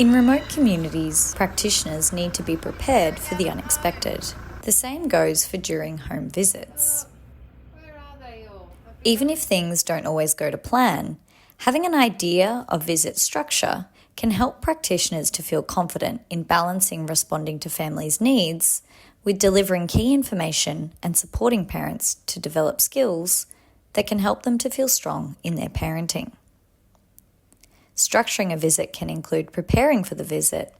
In remote communities, practitioners need to be prepared for the unexpected. The same goes for during home visits. Even if things don't always go to plan, having an idea of visit structure can help practitioners to feel confident in balancing responding to families' needs with delivering key information and supporting parents to develop skills that can help them to feel strong in their parenting. Structuring a visit can include preparing for the visit,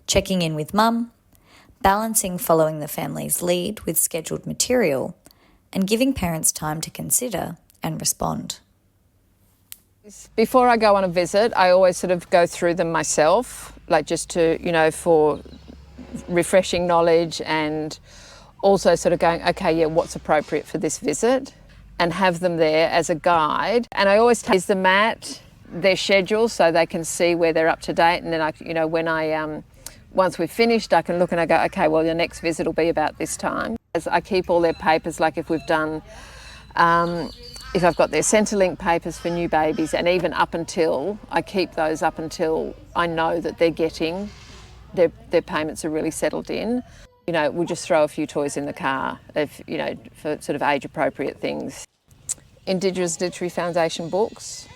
checking in with mum, balancing following the family's lead with scheduled material, and giving parents time to consider and respond. Before I go on a visit, I always sort of go through them myself, like just to, for refreshing knowledge, and also sort of going, okay, yeah, what's appropriate for this visit, and have them there as a guide. And I always take the mat, their schedule, so they can see where they're up to date. And then once we've finished, I can look and I go, okay, well, your next visit will be about this time. As I keep all their papers, like if we've done, if I've got their Centrelink papers for new babies, and even up until, I keep those up until I know that they're getting, their payments are really settled in. We'll just throw a few toys in the car, for sort of age-appropriate things. Indigenous Literary Foundation books.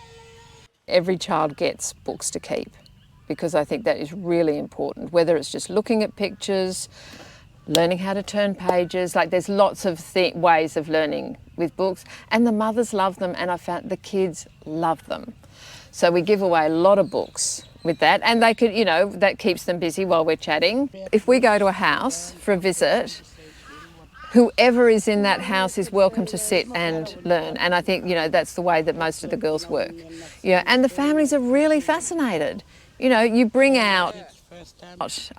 Every child gets books to keep, because I think that is really important, whether it's just looking at pictures, learning how to turn pages. Like, there's lots of ways of learning with books, and the mothers love them, and I found the kids love them. So we give away a lot of books with that, and they could, that keeps them busy while we're chatting. If we go to a house for a visit, whoever is in that house is welcome to sit and learn. And I think, that's the way that most of the girls work. And the families are really fascinated. You bring out,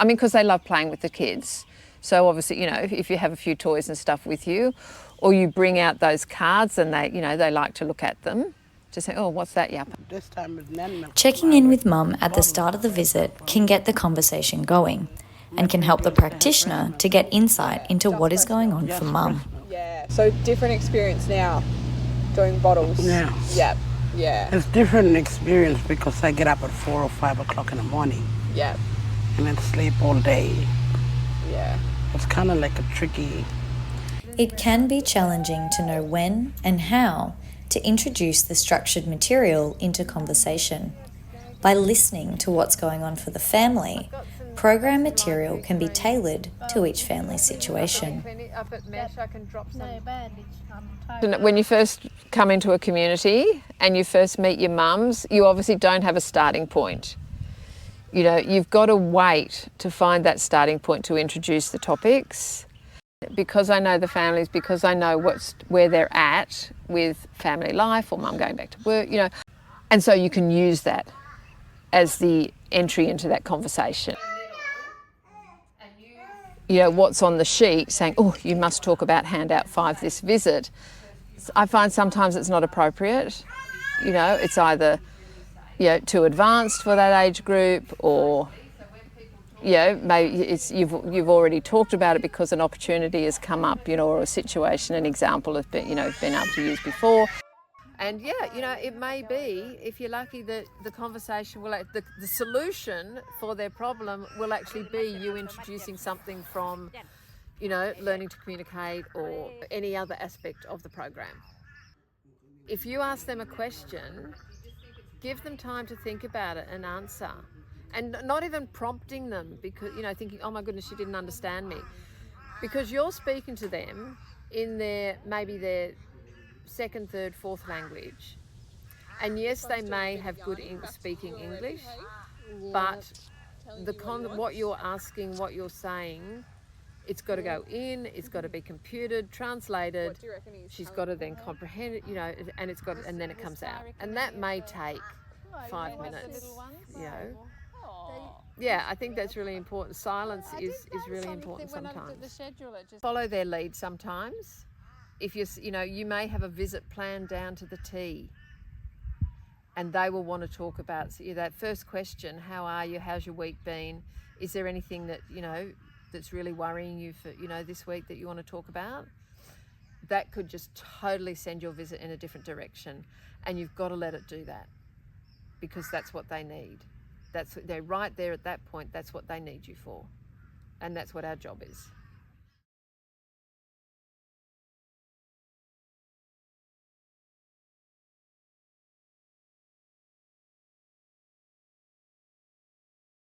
because they love playing with the kids. So obviously, if you have a few toys and stuff with you, or you bring out those cards and they like to look at them, to say, oh, what's that, Yappa? Checking in with mum at the start of the visit can get the conversation going and can help the practitioner to get insight into what is going on for mum. Yeah, so different experience now doing bottles. Yeah. Yeah. It's different experience because I get up at 4 or 5 o'clock in the morning. Yeah. And then sleep all day. Yeah. It's kind of like a tricky. It can be challenging to know when and how to introduce the structured material into conversation. By listening to what's going on for the family, program material can be tailored to each family's situation. When you first come into a community and you first meet your mums, you obviously don't have a starting point. You've got to wait to find that starting point to introduce the topics. Because I know the families, because I know where they're at with family life or mum going back to work, and so you can use that as the entry into that conversation. What's on the sheet saying, oh, you must talk about handout 5 this visit. I find sometimes it's not appropriate. It's either, too advanced for that age group, or, maybe you've already talked about it because an opportunity has come up, or a situation, an example has been, been able to use before. And it may be, if you're lucky, that the conversation will, the solution for their problem will actually be you introducing something from, learning to communicate or any other aspect of the program. If you ask them a question, give them time to think about it and answer. And not even prompting them because, thinking, oh my goodness, she didn't understand me. Because you're speaking to them in maybe their second, third, fourth language. And yes, they may have good speaking English, but what you're asking, what you're saying, it's got to go in, it's got to be computed, translated. She's got to then comprehend it, and then it comes out. And that may take 5 minutes, Yeah, I think that's really important. Silence is really important sometimes. Follow their lead sometimes. If you may have a visit planned down to the T, and they will want to talk about that first question: how are you? How's your week been? Is there anything that that's really worrying you for this week that you want to talk about? That could just totally send your visit in a different direction, and you've got to let it do that, because that's what they need. they're right there at that point. That's what they need you for, and that's what our job is.